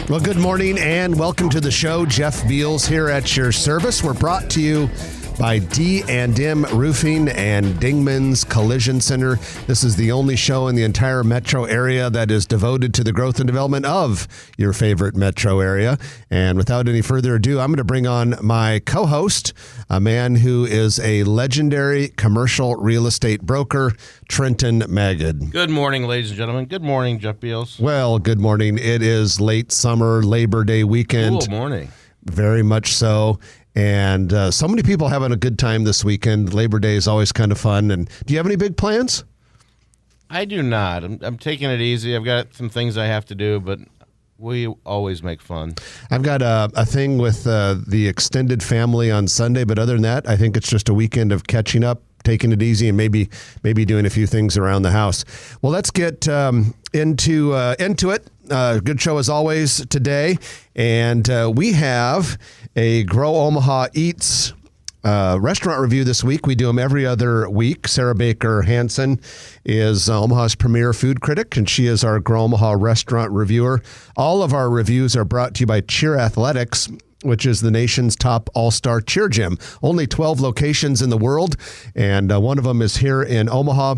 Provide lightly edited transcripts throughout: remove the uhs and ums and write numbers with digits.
Well, good morning and welcome to the show. Jeff Beals here at your service. We're brought to you by D&M Roofing and Dingman's Collision Center. This is the only show in the entire metro area that is devoted to the growth and development of your favorite metro area. And without any further ado, I'm going to bring on my co-host, a man who is a legendary commercial real estate broker, Trenton Magid. Good morning, ladies and gentlemen. Good morning, Jeff Beals. Well, good morning. It is late summer, Labor Day weekend. Cool morning. Very much so. And so many people having a good time this weekend. Labor Day is always kind of fun. And do you have any big plans? I do not. I'm taking it easy. I've got some things I have to do, but we always make fun. I've got a thing with the extended family on Sunday, but other than that, I think it's just a weekend of catching up, taking it easy, and maybe doing a few things around the house. Well, let's get into it. Good show as always today, and we have a Grow Omaha Eats restaurant review this week. We do them every other week. Sarah Baker Hansen is Omaha's premier food critic, and she is our Grow Omaha restaurant reviewer. All of our reviews are brought to you by Cheer Athletics, which is the nation's top all-star cheer gym. Only 12 locations in the world, and one of them is here in Omaha,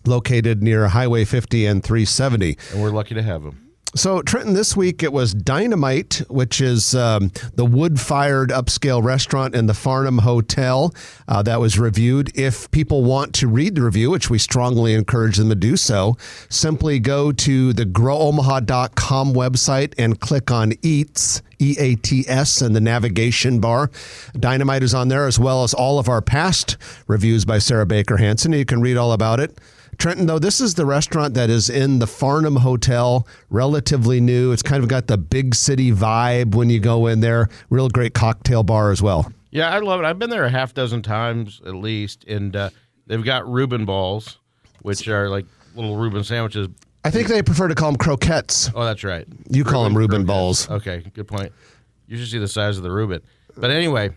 located near Highway 50 and 370. And we're lucky to have them. So, Trenton, this week it was Dynamite, which is the wood-fired upscale restaurant in the Farnham Hotel that was reviewed. If people want to read the review, which we strongly encourage them to do so, simply go to the growomaha.com website and click on Eats, EATS, in the navigation bar. Dynamite is on there, as well as all of our past reviews by Sarah Baker Hansen. You can read all about it. Trenton, though, this is the restaurant that is in the Farnham Hotel, relatively new. It's kind of got the big city vibe when you go in there. Real great cocktail bar as well. Yeah, I love it. I've been there a half dozen times at least, and they've got Reuben balls, which are like little Reuben sandwiches. I think they prefer to call them croquettes. Oh, that's right. You call them Reuben balls. Okay, good point. You should see the size of the Reuben. But anyway,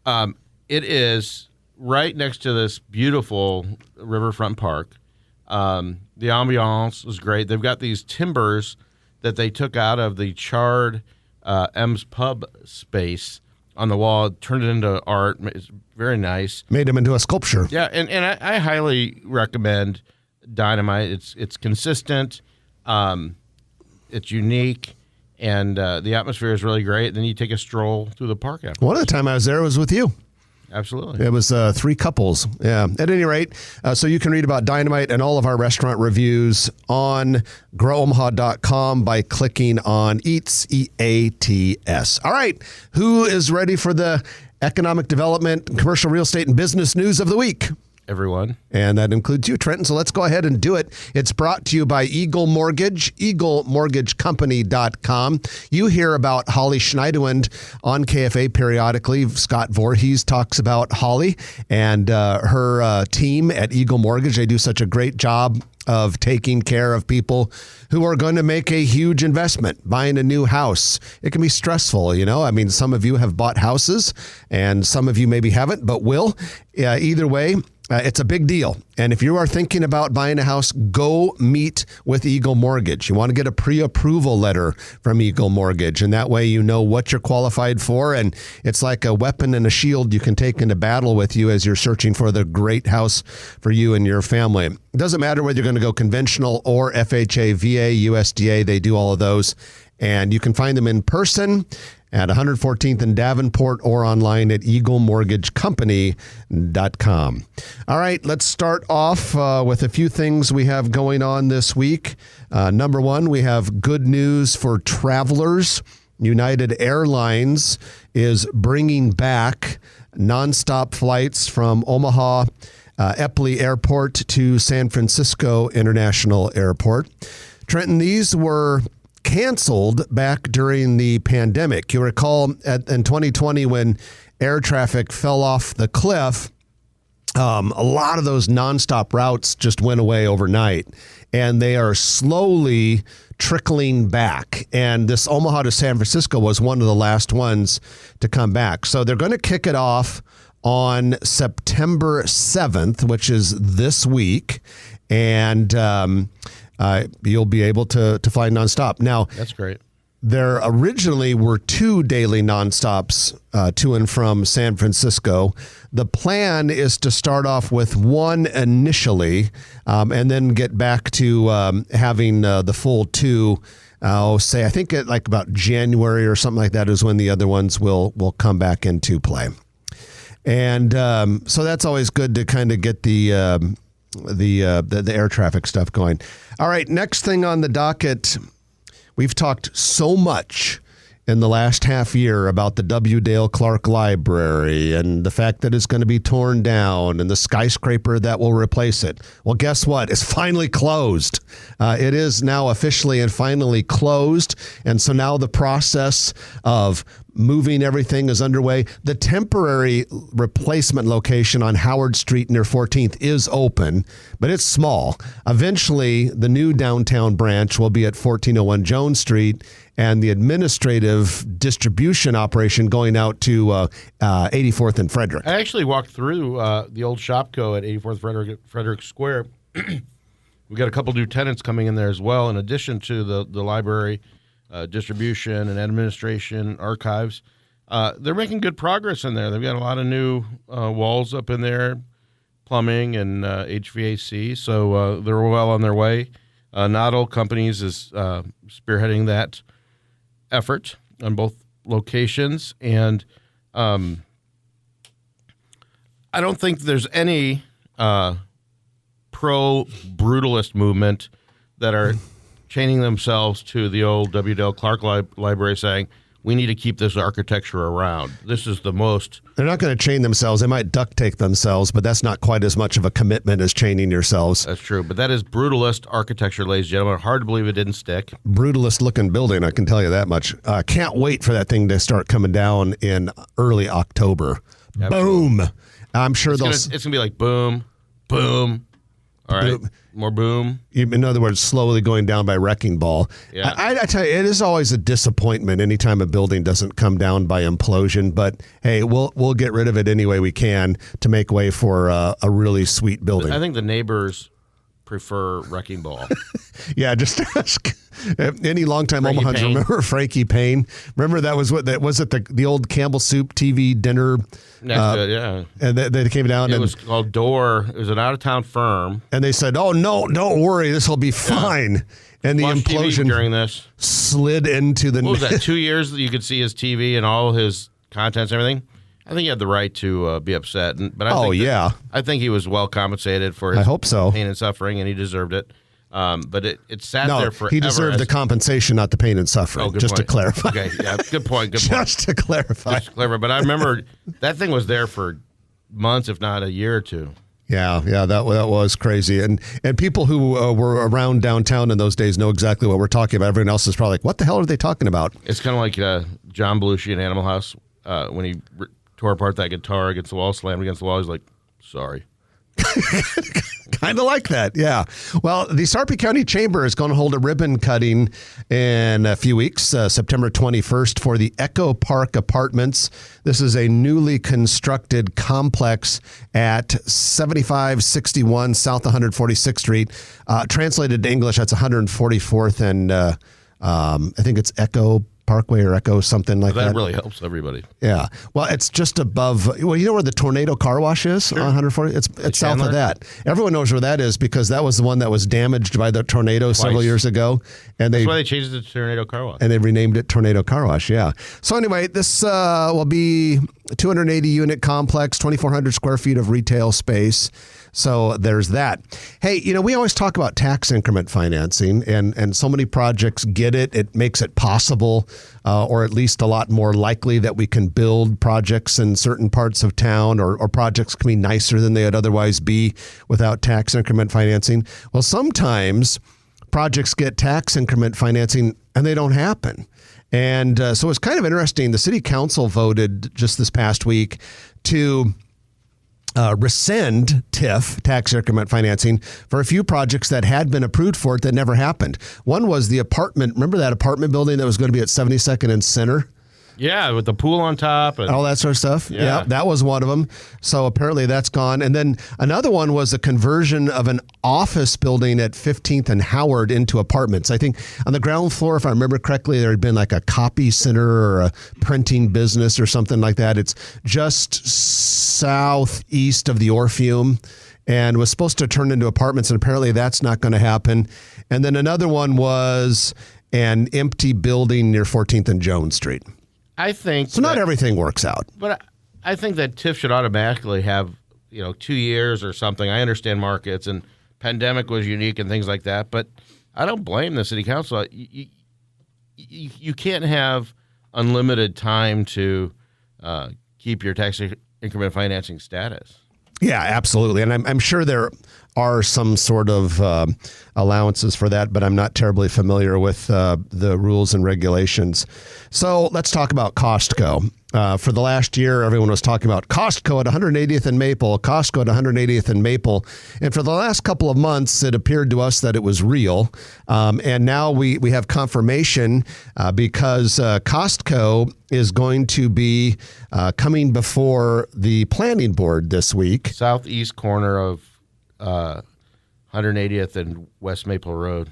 it is right next to this beautiful riverfront park. The ambiance is great. They've got these timbers that they took out of the charred M's Pub space on the wall, turned it into art. It's very nice. Made them into a sculpture. Yeah, and I highly recommend Dynamite. It's consistent, it's unique, and the atmosphere is really great. Then you take a stroll through the park after. One of the time I was there was with you. Absolutely. It was three couples. Yeah. At any rate, so you can read about Dynamite and all of our restaurant reviews on growomaha.com by clicking on Eats, EATS. All right. Who is ready for the economic development, commercial real estate, and business news of the week? Everyone. And that includes you, Trenton. So let's go ahead and do it. It's brought to you by Eagle Mortgage, eaglemortgagecompany.com. You hear about Holly Schneiderwind on KFA periodically. Scott Voorhees talks about Holly and her team at Eagle Mortgage. They do such a great job of taking care of people who are going to make a huge investment, buying a new house. It can be stressful, you know. I mean, some of you have bought houses and some of you maybe haven't, but will. Either way, it's a big deal. And if you are thinking about buying a house, go meet with Eagle Mortgage. You want to get a pre-approval letter from Eagle Mortgage, and that way you know what you're qualified for, and it's like a weapon and a shield you can take into battle with you as you're searching for the great house for you and your family. It doesn't matter whether you're going to go conventional or FHA, VA, USDA. They do all of those, and you can find them in person at 114th and Davenport or online at eaglemortgagecompany.com. All right, let's start off with a few things we have going on this week. Number one, we have good news for travelers. United Airlines is bringing back nonstop flights from Omaha Eppley Airport to San Francisco International Airport. Trenton, these were canceled back during the pandemic. You recall in 2020 when air traffic fell off the cliff, a lot of those nonstop routes just went away overnight, and they are slowly trickling back. And this Omaha to San Francisco was one of the last ones to come back. So they're going to kick it off on September 7th, which is this week. And you'll be able to fly nonstop. Now, that's great. There originally were 2 daily nonstops to and from San Francisco. The plan is to start off with 1 initially, and then get back to having the full 2. I think at like about January or something like that is when the other ones will come back into play. And so that's always good to kind of get the air traffic stuff going. All right, next thing on the docket. We've talked so much in the last half year about the W. Dale Clark Library and the fact that it's going to be torn down and the skyscraper that will replace it. Well, guess what? It's finally closed. It is now officially and finally closed. And so now the process of moving everything is underway. The temporary replacement location on Howard Street near 14th is open, but it's small. Eventually, the new downtown branch will be at 1401 Jones Street, and the administrative distribution operation going out to 84th and Frederick. I actually walked through the old Shopco at 84th Frederick Square. We got a couple new tenants coming in there as well, in addition to the library, distribution and administration, archives. They're making good progress in there. They've got a lot of new walls up in there, plumbing and HVAC, so they're well on their way. Noddle Companies is spearheading that effort on both locations, and I don't think there's any pro-brutalist movement that are chaining themselves to the old W. Dale Clark Library saying, we need to keep this architecture around. This is the most... They're not going to chain themselves. They might duct tape themselves, but that's not quite as much of a commitment as chaining yourselves. That's true. But that is brutalist architecture, ladies and gentlemen. Hard to believe it didn't stick. Brutalist looking building, I can tell you that much. Can't wait for that thing to start coming down in early October. Absolutely. Boom. I'm sure it's going to be like boom, boom. All right, boom. More boom. In other words, slowly going down by wrecking ball. Yeah. I tell you, it is always a disappointment anytime a building doesn't come down by implosion. But hey, we'll get rid of it any way we can to make way for a really sweet building. I think the neighbors prefer wrecking ball. Yeah, just ask any longtime Omahans. Remember Frankie Payne? Remember that was the old Campbell Soup TV dinner. Next to it, yeah. And they came down. It was called Door. It was an out-of-town firm. And they said, "Oh no, don't worry, this will be fine." Yeah. And the implosion TV during this slid into the. What was that? 2 years that you could see his TV and all his contents and everything. I think he had the right to be upset. But I think he was well compensated for his pain and suffering, and he deserved it. But it sat there forever. He deserved the compensation, not the pain and suffering. To clarify. Okay, yeah, good point. Just to clarify. But I remember that thing was there for months, if not a year or two. Yeah, that was crazy. And people who were around downtown in those days know exactly what we're talking about. Everyone else is probably like, what the hell are they talking about? It's kind of like John Belushi in Animal House when he tore apart that guitar against the wall, slammed against the wall. He's like, sorry. Kind of like that, yeah. Well, the Sarpy County Chamber is going to hold a ribbon cutting in a few weeks, September 21st, for the Echo Park Apartments. This is a newly constructed complex at 7561 South 146th Street. Translated to English, that's 144th and I think it's Echo Parkway or Echo, something like that. That really helps everybody. Yeah. Well, it's just above, you know where the Tornado Car Wash is on 140? It's south of that. Everyone knows where that is because that was the one that was damaged by the tornado several years ago. And that's why they changed it to Tornado Car Wash. And they renamed it Tornado Car Wash, yeah. So anyway, this will be a 280-unit complex, 2,400 square feet of retail space. So there's that. Hey, we always talk about tax increment financing, and so many projects get it. It makes it possible, or at least a lot more likely that we can build projects in certain parts of town, or projects can be nicer than they would otherwise be without tax increment financing. Well, sometimes projects get tax increment financing and they don't happen. And so it's kind of interesting. The city council voted just this past week to rescind TIF, tax increment financing, for a few projects that had been approved for it that never happened. One was the apartment. Remember that apartment building that was going to be at 72nd and Center? Yeah, with the pool on top. And all that sort of stuff. Yeah, that was one of them. So apparently that's gone. And then another one was a conversion of an office building at 15th and Howard into apartments. I think on the ground floor, if I remember correctly, there had been like a copy center or a printing business or something like that. It's just southeast of the Orpheum and was supposed to turn into apartments, and apparently that's not going to happen. And then another one was an empty building near 14th and Jones Street. I think so. Not everything works out, but I think that TIF should automatically have 2 years or something. I understand markets and pandemic was unique and things like that, but I don't blame the city council. You can't have unlimited time to keep your tax increment financing status. Yeah, absolutely. And I'm sure there are some sort of allowances for that, but I'm not terribly familiar with the rules and regulations. So let's talk about Costco. For the last year, everyone was talking about Costco at 180th and Maple, Costco at 180th and Maple. And for the last couple of months, it appeared to us that it was real. And now we have confirmation because Costco is going to be coming before the planning board this week. Southeast corner of 180th and West Maple Road.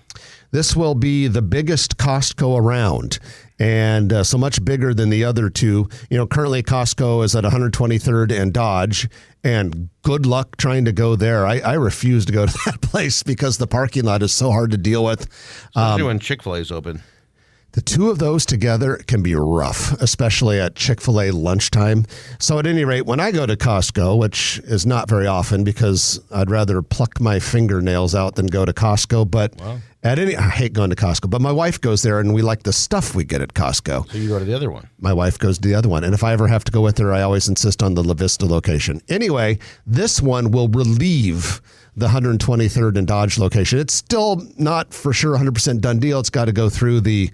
This will be the biggest Costco around, and so much bigger than the other two. Currently Costco is at 123rd and Dodge, and good luck trying to go there. I refuse to go to that place because the parking lot is so hard to deal with. Especially when Chick-fil-A is open. The two of those together can be rough, especially at Chick-fil-A lunchtime. So at any rate, when I go to Costco, which is not very often because I'd rather pluck my fingernails out than go to Costco, but I hate going to Costco, but my wife goes there and we like the stuff we get at Costco. So you go to the other one. My wife goes to the other one. And if I ever have to go with her, I always insist on the La Vista location. Anyway, this one will relieve the 123rd and Dodge location. It's still not for sure 100% done deal. It's got to go through the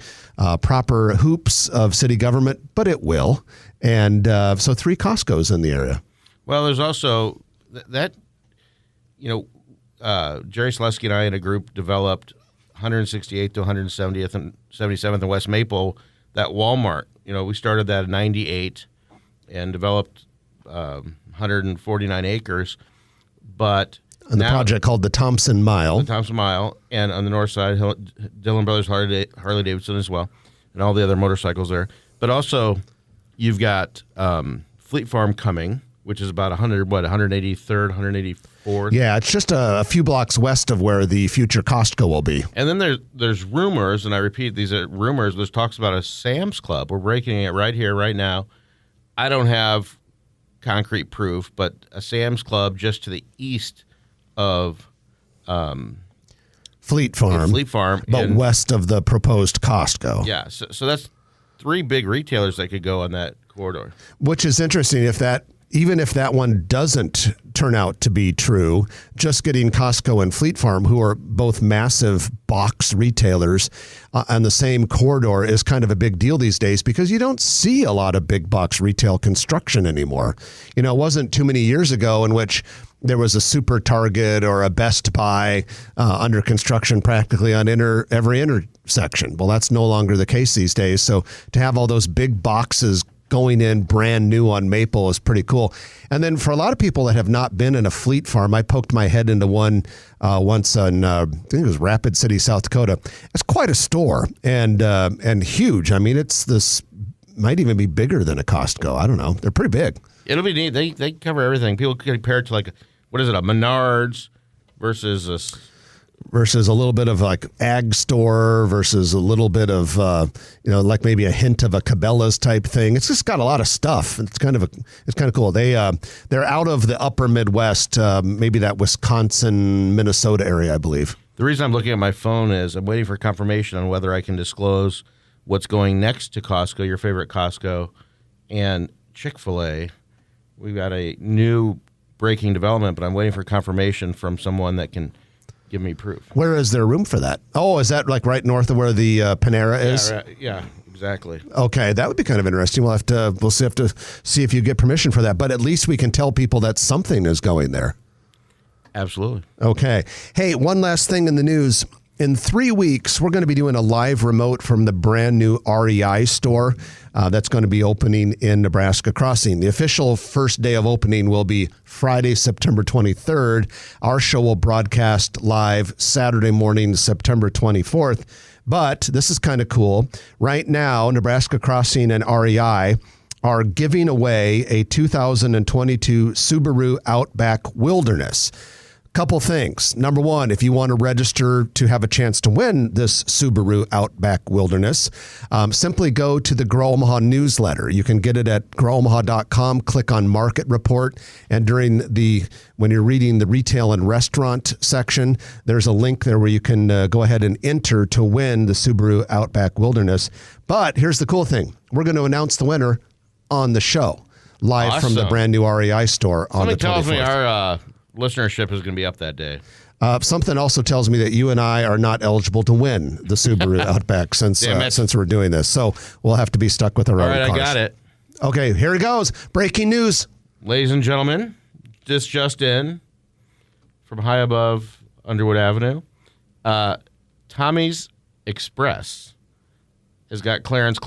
proper hoops of city government, but it will. And so 3 Costco's in the area. Well, there's also that, Jerry Selesky and I in a group developed 168th to 170th and 77th and West Maple, that Walmart. We started that in 98 and developed 149 acres, but and the project called the Thompson Mile. The Thompson Mile, and on the north side, Dillon Brothers Harley Davidson as well, and all the other motorcycles there. But also, you've got Fleet Farm coming, which is about 183rd, 184th. Yeah, it's just a few blocks west of where the future Costco will be. And then there's rumors, and I repeat, these are rumors. There's talks about a Sam's Club. We're breaking it right here, right now. I don't have concrete proof, but a Sam's Club just to the east of Fleet Farm, but west of the proposed Costco. Yeah, so that's 3 big retailers that could go on that corridor. Which is interesting. Even if that one doesn't turn out to be true, just getting Costco and Fleet Farm, who are both massive box retailers on the same corridor, is kind of a big deal these days because you don't see a lot of big box retail construction anymore. It wasn't too many years ago in which there was a Super Target or a Best Buy under construction practically on every intersection. Well, that's no longer the case these days. So to have all those big boxes going in brand new on Maple is pretty cool. And then for a lot of people that have not been in a Fleet Farm, I poked my head into one once on, I think it was Rapid City, South Dakota. It's quite a store and huge. I mean, might even be bigger than a Costco. I don't know. They're pretty big. It'll be neat. They cover everything. People compare it to a Menards versus a little bit of like ag store versus a little bit of like maybe a hint of a Cabela's type thing. It's just got a lot of stuff. It's kind of cool. They're out of the upper Midwest, maybe that Wisconsin, Minnesota area, I believe. The reason I'm looking at my phone is I'm waiting for confirmation on whether I can disclose what's going next to Costco, your favorite Costco, and Chick-fil-A. We've got a new breaking development, but I'm waiting for confirmation from someone that can give me proof. Where is there room for that? Oh, is that like right north of where the Panera is? Yeah, exactly. Okay, that would be kind of interesting. We'll have to see if you get permission for that. But at least we can tell people that something is going there. Absolutely. Okay. Hey, one last thing in the news. in 3 weeks, we're going to be doing a live remote from the brand new REI store that's going to be opening in Nebraska Crossing. The official first day of opening will be Friday, September 23rd. Our show will broadcast live Saturday morning, September 24th. But this is kind of cool. Right now, Nebraska Crossing and REI are giving away a 2022 Subaru Outback Wilderness. Couple things. Number one, if you want to register to have a chance to win this Subaru Outback Wilderness, simply go to the Grow Omaha newsletter. You can get it at growomaha.com, click on Market Report, and when you're reading the retail and restaurant section, there's a link there where you can go ahead and enter to win the Subaru Outback Wilderness. But here's the cool thing. We're going to announce the winner on the show, live from the brand new REI store on the 24th. Something tells me our listenership is going to be up that day. Something also tells me that you and I are not eligible to win the Subaru Outback since we're doing this. So we'll have to be stuck with our own cars. All right, I got it. Okay, here it goes. Breaking news. Ladies and gentlemen, this just in from high above Underwood Avenue. Tommy's Express has got clearance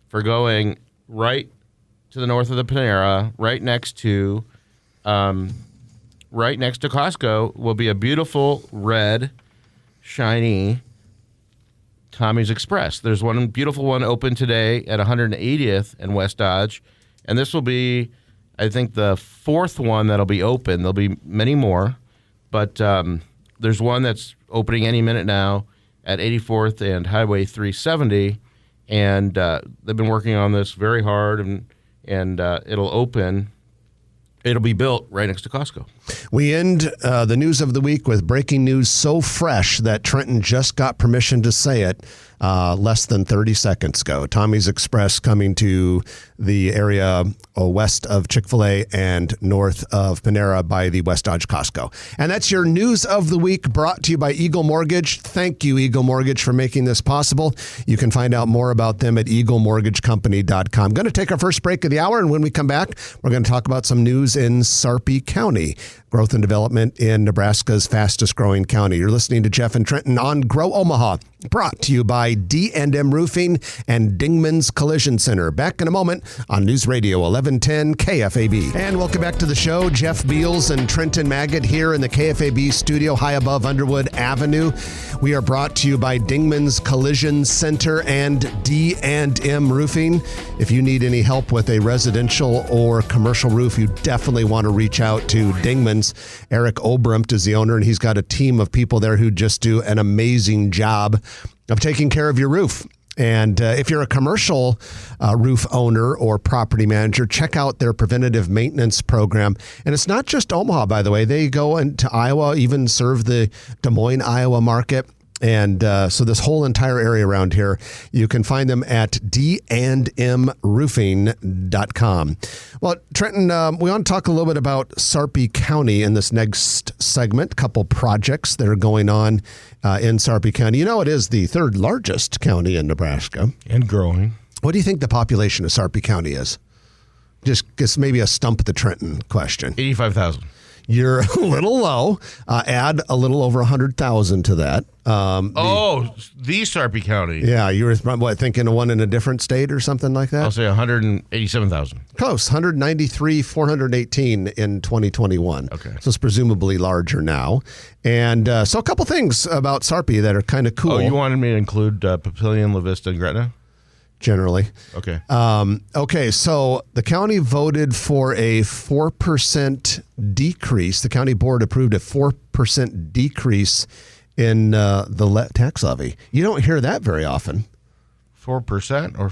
for going right to the north of the Panera, right next to Costco, will be a beautiful red, shiny Tommy's Express. There's one beautiful one open today at 180th and West Dodge, and this will be, I think, the fourth one that'll be open. There'll be many more, but there's one that's opening any minute now at 84th and Highway 370, and they've been working on this very hard, and it'll open. It'll be built right next to Costco. We end the news of the week with breaking news so fresh that Trenton just got permission to say it less than 30 seconds ago. Tommy's Express coming to the area west of Chick-fil-A and north of Panera by the West Dodge Costco. And that's your news of the week, brought to you by Eagle Mortgage. Thank you, Eagle Mortgage, for making this possible. You can find out more about them at eaglemortgagecompany.com. I'm going to take our first break of the hour, and when we come back, we're going to talk about some news in Sarpy County. Growth and development in Nebraska's fastest growing county. You're listening to Jeff and Trenton on Grow Omaha, brought to you by D&M Roofing and Dingman's Collision Center. Back in a moment on News Radio 1110 KFAB. And welcome back to the show. Jeff Beals and Trenton Maggot here in the KFAB studio high above Underwood Avenue. We are brought to you by Dingman's Collision Center and D&M Roofing. If you need any help with a residential or commercial roof, you definitely want to reach out to Dingman's. Eric Obremt is the owner, and he's got a team of people there who just do an amazing job of taking care of your roof. And if you're a commercial roof owner or property manager, check out their preventative maintenance program. And it's not just Omaha, by the way. They go into Iowa, even serve the Des Moines, Iowa market. And so this whole entire area around here, you can find them at dndmroofing.com. Well, Trenton, we want to talk a little bit about Sarpy County in this next segment. A couple projects that are going on in Sarpy County. You know, it is the third largest county in Nebraska. And growing. What do you think the population of Sarpy County is? Just maybe a stump the Trenton question. 85,000. You're a little low. Add a little over 100,000 to that. The Sarpy County. Yeah, you were thinking of one in a different state or something like that? I'll say 187,000. Close, 193,418 in 2021. Okay. So it's presumably larger now. And so a couple things about Sarpy that are kind of cool. Oh, you wanted me to include Papillion, La Vista, and Gretna? Generally. Okay. Okay, so the county voted for a 4% decrease. The county board approved a 4% decrease in the tax levy. You don't hear that very often. 4% or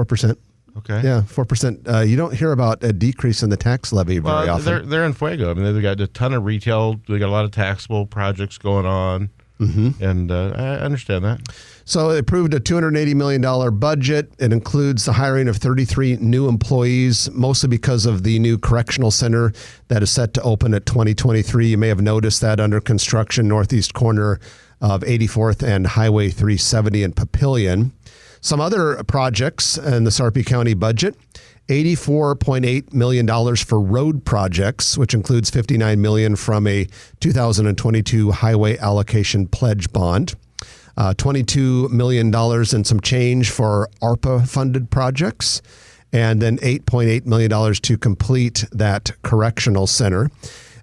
4%. Okay. Yeah, 4%. You don't hear about a decrease in the tax levy very often. They're in Fuego. I mean, they've got a ton of retail. They got a lot of taxable projects going on. Mm-hmm. And I understand that. So they approved a $280 million budget. It includes the hiring of 33 new employees, mostly because of the new correctional center that is set to open at 2023. You may have noticed that under construction, northeast corner of 84th and Highway 370 in Papillion. Some other projects in the Sarpy County budget $84.8 million for road projects, which includes $59 million from a 2022 highway allocation pledge bond. $22 million and some change for ARPA-funded projects, and then $8.8 million to complete that correctional center.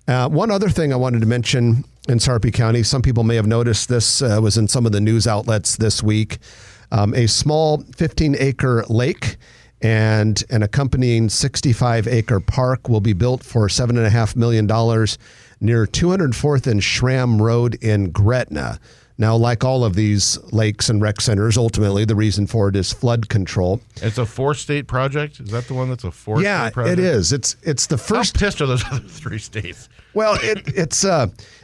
One other thing I wanted to mention in Sarpy County, some people may have noticed this was in some of the news outlets this week. A small 15-acre lake and an accompanying 65-acre park will be built for $7.5 million near 204th and Schramm Road in Gretna. Now, like all of these lakes and rec centers, ultimately the reason for it is flood control. It's a 4-state project? Is that the one that's a 4-state project? Yeah, it is. It's the first. How pissed are those other 3 states? Well,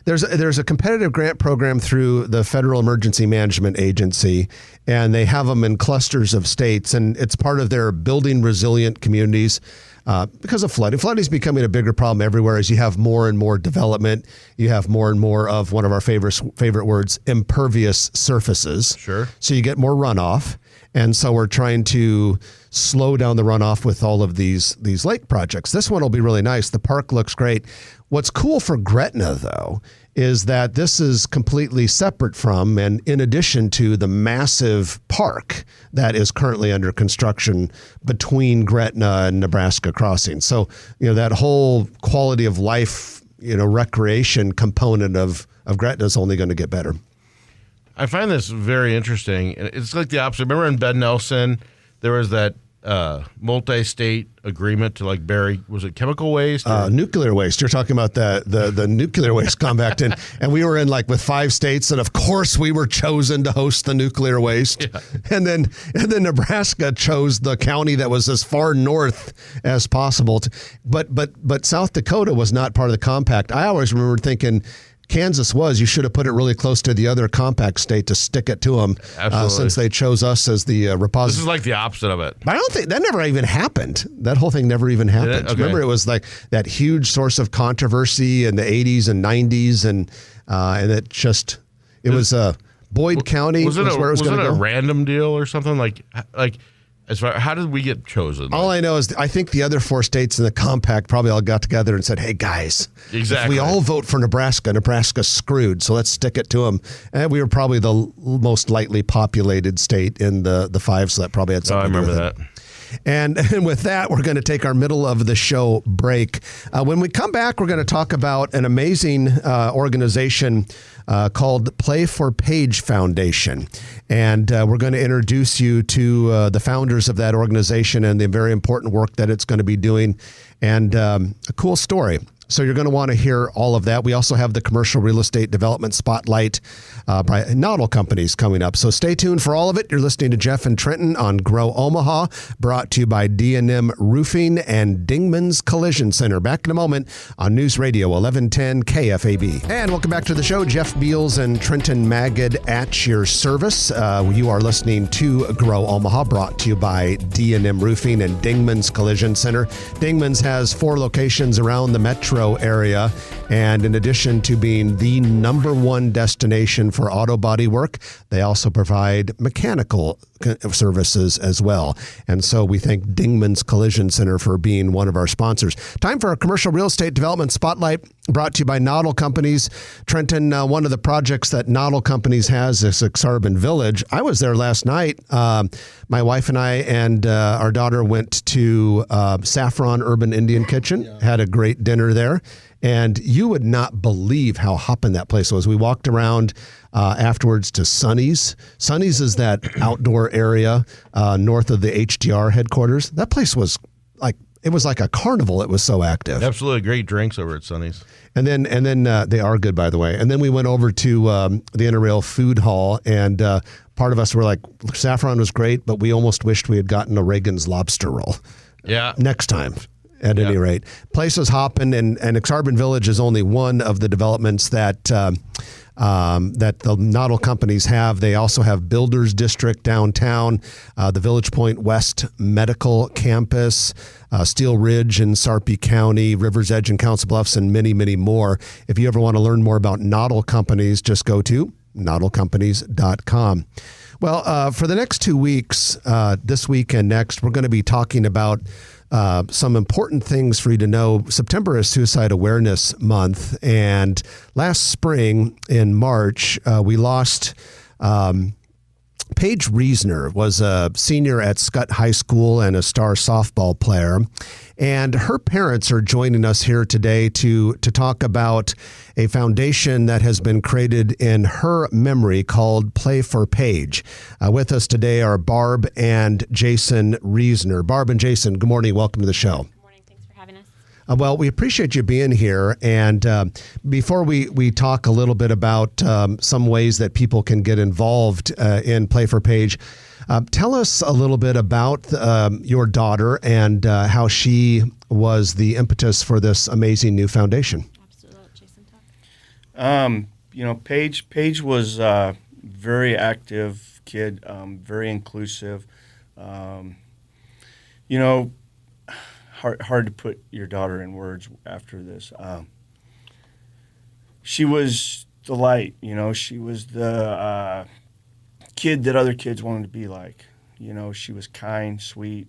there's a competitive grant program through the Federal Emergency Management Agency, and they have them in clusters of states, and it's part of their building resilient communities. Because of flooding. Flooding is becoming a bigger problem everywhere as you have more and more development. You have more and more of one of our favorite words, impervious surfaces. Sure. So you get more runoff. And so we're trying to slow down the runoff with all of these lake projects. This one will be really nice. The park looks great. What's cool for Gretna, though, is that this is completely separate from and in addition to the massive park that is currently under construction between Gretna and Nebraska Crossing. So, that whole quality of life, recreation component of Gretna is only going to get better. I find this very interesting. It's like the opposite. Remember in Ben Nelson, there was that multi-state agreement to bury, was it chemical waste? Nuclear waste. You're talking about the nuclear waste compact. And we were in with 5 states, and of course we were chosen to host the nuclear waste. Yeah. And then Nebraska chose the county that was as far north as possible. But South Dakota was not part of the compact. I always remember thinking Kansas was. You should have put it really close to the other compact state to stick it to them, since they chose us as the repository. This is like the opposite of it. But I don't think that never even happened. That whole thing never even happened. Okay. Remember, it was like that huge source of controversy in the 80s and 90s, and it was Boyd County was where it was going to go. Was it a random deal or something like? How did we get chosen? All I know is I think the other 4 states in the compact probably all got together and said, "Hey guys, if we all vote for Nebraska, Nebraska's screwed. So let's stick it to them." And we were probably the most lightly populated state in the 5, so that probably had something to do with it. I remember that. And with that, we're going to take our middle of the show break. When we come back, we're going to talk about an amazing organization called Play for Paige Foundation. And we're going to introduce you to the founders of that organization and the very important work that it's going to be doing, and a cool story. So you're going to want to hear all of that. We also have the commercial real estate development spotlight by Nodal Companies coming up. So stay tuned for all of it. You're listening to Jeff and Trenton on Grow Omaha, brought to you by D&M Roofing and Dingman's Collision Center. Back in a moment on News Radio 1110 KFAB. And welcome back to the show. Jeff Beals and Trenton Magid at your service. You are listening to Grow Omaha, brought to you by D&M Roofing and Dingman's Collision Center. Dingman's has 4 locations around the metro area, and in addition to being the #1 destination for auto body work, they also provide mechanical services as well. And so we thank Dingman's Collision Center for being one of our sponsors. Time for a commercial real estate development spotlight, brought to you by Nodal Companies. Trenton, one of the projects that Nodal Companies has is Exarban Village. I was there last night. My wife and I and our daughter went to Saffron Urban Indian Kitchen, had a great dinner there. And you would not believe how hopping that place was. We walked around afterwards to Sonny's. Sonny's is that outdoor area north of the HDR headquarters. That place was like a carnival. It was so active. Absolutely great drinks over at Sonny's. And then they are good, by the way. And then we went over to the Interrail Food Hall, and part of us were like, Saffron was great, but we almost wished we had gotten a Reagan's lobster roll. Yeah. Next time. At any rate, place was hopping, and Exarban Village is only one of the developments that the Nodal Companies have. They also have Builders District downtown, the Village Point West Medical Campus, Steel Ridge in Sarpy County, Rivers Edge and Council Bluffs, and many, many more. If you ever want to learn more about Nodal Companies, just go to nodalcompanies.com. Well, for the next 2 weeks, this week and next, we're going to be talking about some important things for you to know. September is Suicide Awareness Month, and last spring in March, we lost Paige Roessner. Was a senior at Scott High School and a star softball player. And her parents are joining us here today to talk about a foundation that has been created in her memory called Play for Paige. With us today are Barb and Jason Roessner. Barb and Jason, good morning. Welcome to the show. Good morning. Thanks for having us. Well, we appreciate you being here. And before we talk a little bit about some ways that people can get involved in Play for Paige, tell us a little bit about your daughter and how she was the impetus for this amazing new foundation. Absolutely. Jason, talk. Paige was a very active kid, very inclusive. Hard to put your daughter in words after this. She was the light, she was the kid that other kids wanted to be like. She was kind, sweet,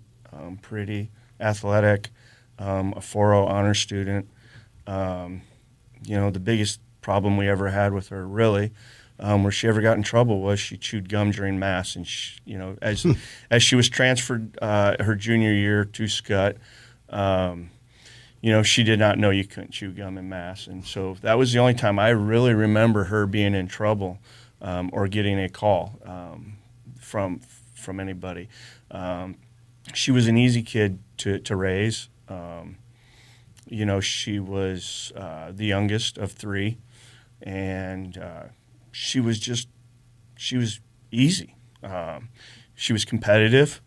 pretty, athletic, a 4.0 honor student. The biggest problem we ever had with her, really, where she ever got in trouble was she chewed gum during mass. And, as she was transferred her junior year to Scott, she did not know you couldn't chew gum in mass. And so that was the only time I really remember her being in trouble or getting a call from anybody. She was an easy kid to raise. She was the youngest of three, and she was easy. She was competitive.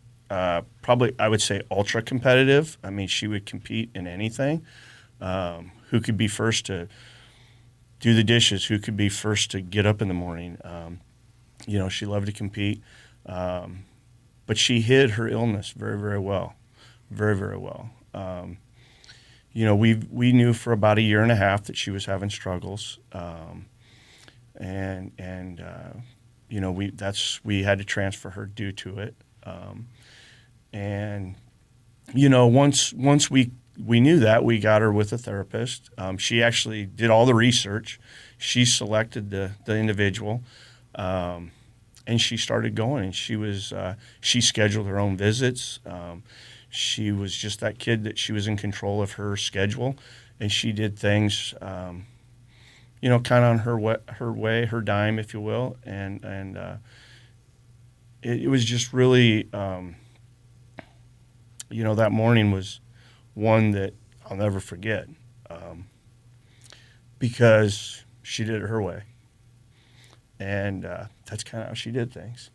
Probably, I would say, ultra competitive. I mean, she would compete in anything. Who could be first to do the dishes? Who could be first to get up in the morning? She loved to compete. But she hid her illness very, very well. Very, very well. We knew for about 1.5 years that she was having struggles. We had to transfer her due to it. Once we knew that, we got her with a therapist. She actually did all the research. She selected the individual, and she started going. And she scheduled her own visits. She was just that kid that she was in control of her schedule, and she did things, kind of on her way, her dime, if you will. And it was just really. That morning was one that I'll never forget because she did it her way. And that's kind of how she did things.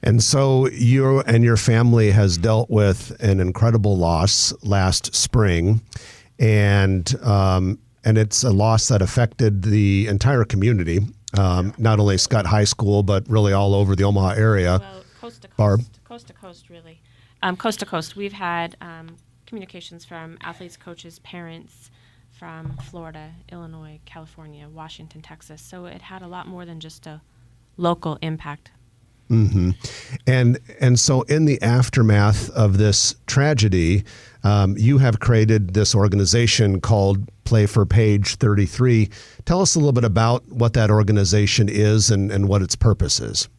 And so you and your family has dealt with an incredible loss last spring, and it's a loss that affected the entire community, not only Scott High School, but really all over the Omaha area. Well, coast to coast. Barb? Coast to coast, really. Coast to coast. We've had communications from athletes, coaches, parents from Florida, Illinois, California, Washington, Texas. So it had a lot more than just a local impact. Mm-hmm. And so in the aftermath of this tragedy, you have created this organization called Play for Paige 33. Tell us a little bit about what that organization is and what its purpose is.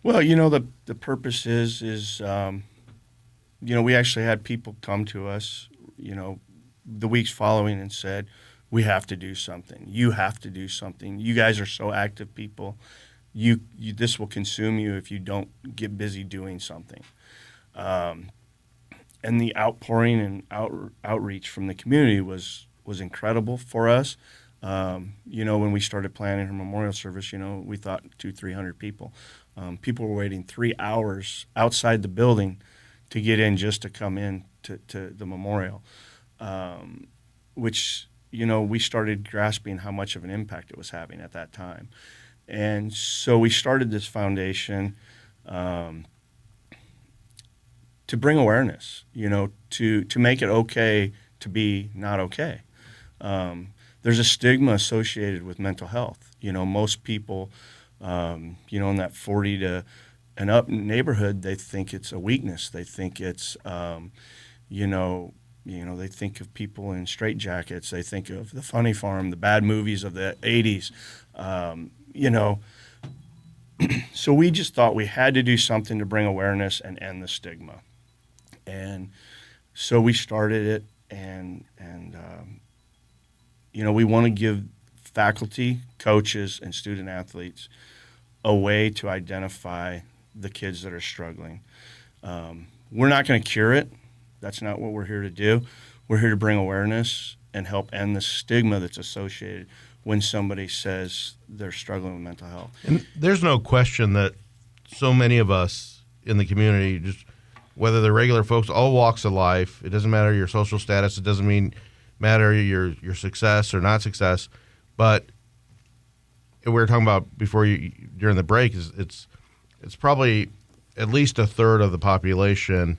Well, the purpose is we actually had people come to us, the weeks following and said, we have to do something. You have to do something. You guys are so active people. This will consume you if you don't get busy doing something. And the outpouring and outreach from the community was incredible for us. When we started planning her memorial service, we thought 200-300 people. People were waiting 3 hours outside the building to get in just to come in to the memorial, which, we started grasping how much of an impact it was having at that time. And so we started this foundation to bring awareness, to make it okay to be not okay. There's a stigma associated with mental health. Most people In that 40 to and up neighborhood, they think it's a weakness. They think it's, they think of people in straitjackets. They think of the Funny Farm, the bad movies of the 80s, So we just thought we had to do something to bring awareness and end the stigma. And so we started it, and we want to give faculty, coaches, and student athletes a way to identify the kids that are struggling. We're not going to cure it. That's not what we're here to do. We're here to bring awareness and help end the stigma that's associated when somebody says they're struggling with mental health. And there's no question that so many of us in the community, just whether they're regular folks, all walks of life, it doesn't matter your social status, it doesn't matter your success or not success, but we were talking about during the break, it's probably at least a third of the population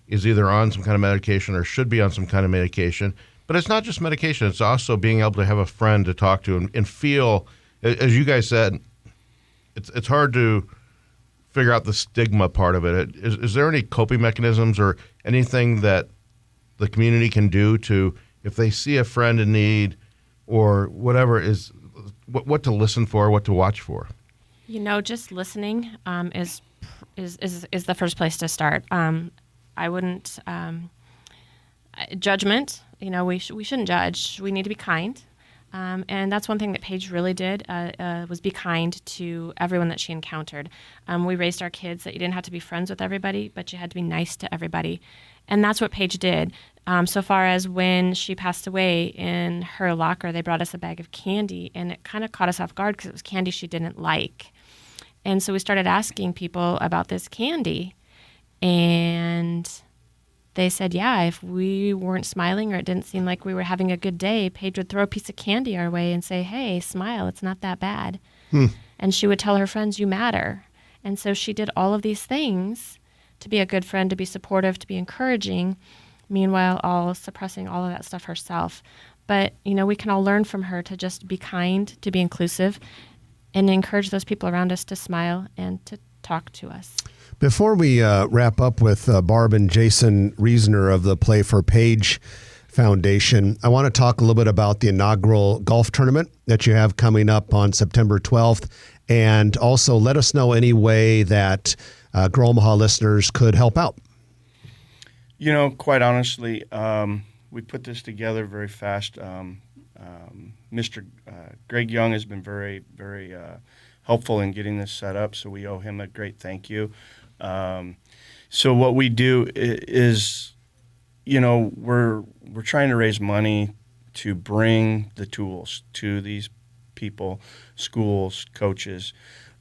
is either on some kind of medication or should be on some kind of medication. But it's not just medication. It's also being able to have a friend to talk to and feel, as you guys said, it's hard to figure out the stigma part of it. Is there any coping mechanisms or anything that the community can do to, if they see a friend in need or whatever, is what to listen for, what to watch for? Just listening is the first place to start. I wouldn't judgment. We shouldn't judge. We need to be kind, and that's one thing that Paige really did was be kind to everyone that she encountered. We raised our kids that you didn't have to be friends with everybody, but you had to be nice to everybody, and that's what Paige did. So far as when she passed away, in her locker, they brought us a bag of candy, and it kind of caught us off guard because it was candy she didn't like. And so we started asking people about this candy, and they said, yeah, if we weren't smiling or it didn't seem like we were having a good day, Paige would throw a piece of candy our way and say, hey, smile, it's not that bad. And she would tell her friends, you matter. And so she did all of these things to be a good friend, to be supportive, to be encouraging, meanwhile all suppressing all of that stuff herself. But, we can all learn from her to just be kind, to be inclusive, and encourage those people around us to smile and to talk to us. Before we wrap up with Barb and Jason Roessner of the Play for Paige Foundation, I want to talk a little bit about the inaugural golf tournament that you have coming up on September 12th, and also let us know any way that Grow Omaha listeners could help out. Quite honestly, we put this together very fast. Mr. Greg Young has been very, very helpful in getting this set up, so we owe him a great thank you. So what we do is, we're trying to raise money to bring the tools to these people, schools, coaches,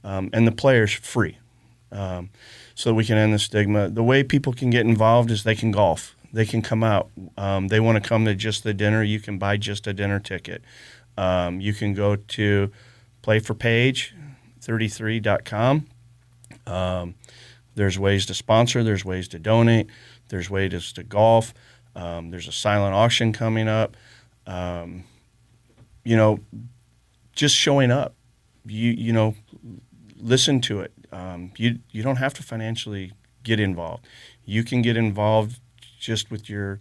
and the players free, so that we can end the stigma. The way people can get involved is they can golf. They can come out. They want to come to Just the Dinner. You can buy just a dinner ticket. You can go to playforpage33.com. There's ways to sponsor. There's ways to donate. There's ways to golf. There's a silent auction coming up. Just showing up. Listen to it. You don't have to financially get involved. You can get involved just with your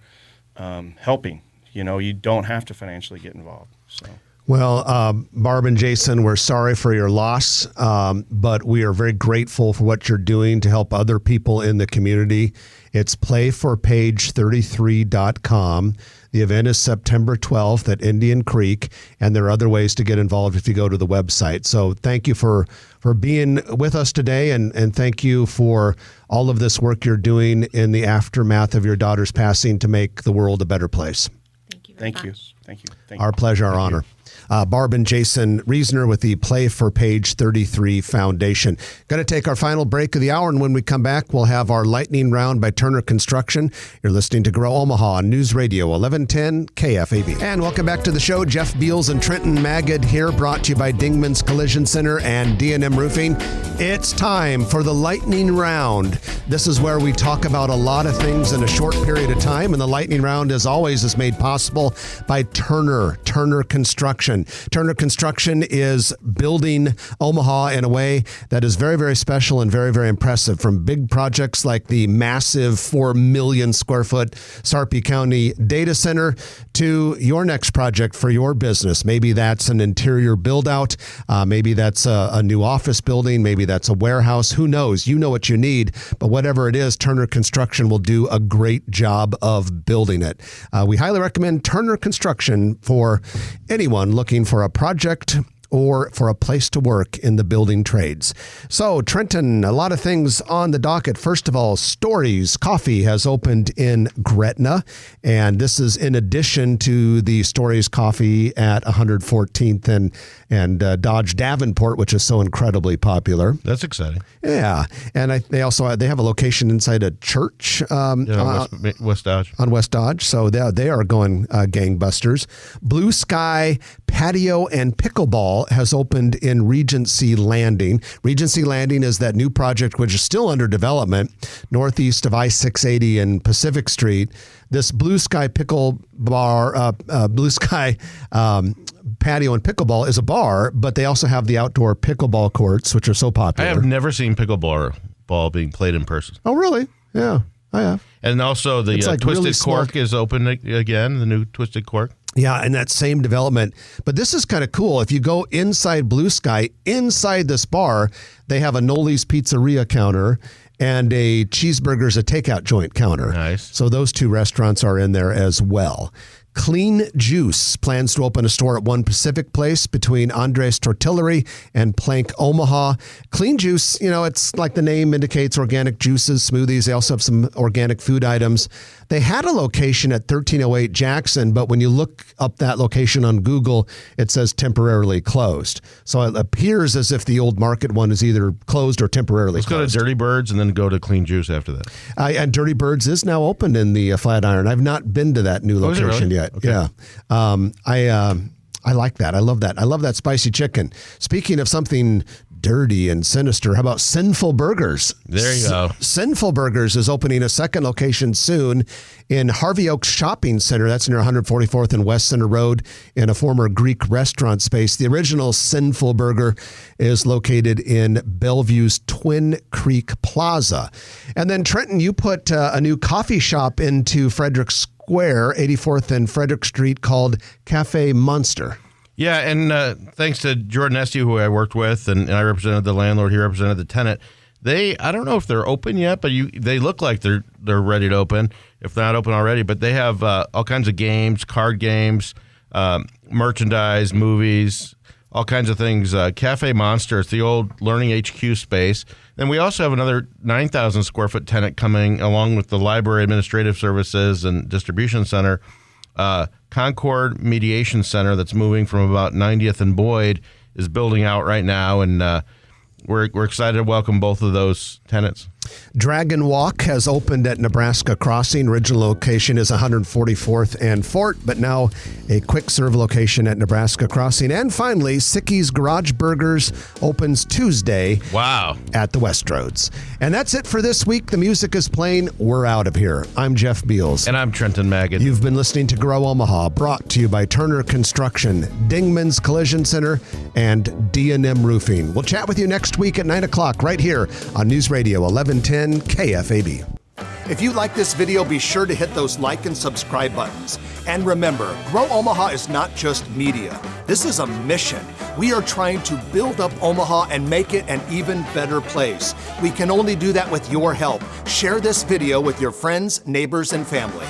helping. You don't have to financially get involved. So. Well, Barb and Jason, we're sorry for your loss, but we are very grateful for what you're doing to help other people in the community. It's playforpage33.com. The event is September 12th at Indian Creek, and there are other ways to get involved if you go to the website. So thank you for being with us today, and thank you for all of this work you're doing in the aftermath of your daughter's passing to make the world a better place. Thank you very Thank much. you. Our pleasure, our honor. Barb and Jason Roessner with the Play for Page 33 Foundation. Going to take our final break of the hour, and when we come back, we'll have our lightning round by Turner Construction. You're listening to Grow Omaha on News Radio 1110 KFAB. And welcome back to the show. Jeff Beals and Trenton Magid here, brought to you by Dingman's Collision Center and D&M Roofing. It's time for the lightning round. This is where we talk about a lot of things in a short period of time, and the lightning round, as always, is made possible by Turner Construction. Construction. Turner Construction is building Omaha in a way that is very, very special and very, very impressive. From big projects like the massive 4 million square foot Sarpy County data center to your next project for your business. Maybe that's an interior build out. Maybe that's a new office building. Maybe that's a warehouse. Who knows? You know what you need. But whatever it is, Turner Construction will do a great job of building it. We highly recommend Turner Construction for anyone looking for a project or for a place to work in the building trades. So, Trenton, a lot of things on the docket. First of all, Stories Coffee has opened in Gretna, and this is in addition to the Stories Coffee at 114th and Dodge Davenport, which is so incredibly popular. That's exciting. Yeah, and they have a location inside a church West Dodge. On West Dodge, so they are going gangbusters. Blue Sky Patio and Pickleball has opened in Regency Landing. Regency Landing is that new project which is still under development northeast of I-680 and Pacific Street. This Blue Sky Patio and Pickleball is a bar, but they also have the outdoor pickleball courts, which are so popular. I have never seen pickleball being played in person. Oh, really? Yeah, I have. And also the It's like Twisted really small. Cork is open again, the new Twisted Cork. Yeah, and that same development. But this is kind of cool. If you go inside Blue Sky, inside this bar, they have a Noli's Pizzeria counter and a Cheeseburgers, a takeout joint counter. Nice. So those two restaurants are in there as well. Clean Juice plans to open a store at One Pacific Place between Andres Tortillery and Plank Omaha. Clean Juice, it's like the name indicates, organic juices, smoothies. They also have some organic food items. They had a location at 1308 Jackson, but when you look up that location on Google, it says temporarily closed. So it appears as if the old market one is either closed or temporarily Let's closed. go to Dirty Birds and then go to Clean Juice after that. And Dirty Birds is now open in the Flatiron. I've not been to that new is it location really? yet. Okay. Yeah. I like that. I love that. I love that spicy chicken. Speaking of something dirty and sinister, how about Sinful Burgers? There you go. Sinful Burgers is opening a second location soon in Harvey Oaks Shopping Center. That's near 144th and West Center Road in a former Greek restaurant space. The original Sinful Burger is located in Bellevue's Twin Creek Plaza. And then, Trenton, you put a new coffee shop into Frederick Square, 84th and Frederick Street, called Cafe Monster. Yeah, and thanks to Jordan Esty, who I worked with, and I represented the landlord, he represented the tenant. I don't know if they're open yet, but they look like they're ready to open, if they're not open already. But they have all kinds of games, card games, merchandise, movies, all kinds of things. Cafe Monster, it's the old Learning HQ space. Then we also have another 9,000 square foot tenant coming along with the library, administrative services, and distribution center. Concord Mediation Center that's moving from about 90th and Boyd is building out right now, and we're excited to welcome both of those tenants. Dragon Walk has opened at Nebraska Crossing. Original location is 144th and Fort, but now a quick serve location at Nebraska Crossing. And finally, Sicky's Garage Burgers opens Tuesday. Wow. At the Westroads. And that's it for this week. The music is playing. We're out of here. I'm Jeff Beals. And I'm Trenton Magid. You've been listening to Grow Omaha, brought to you by Turner Construction, Dingman's Collision Center, and D&M Roofing. We'll chat with you next week at 9 o'clock right here on News Radio 1110 KFAB. If you like this video, be sure to hit those like and subscribe buttons. And remember, Grow Omaha is not just media. This is a mission. We are trying to build up Omaha and make it an even better place. We can only do that with your help. Share this video with your friends, neighbors, and family.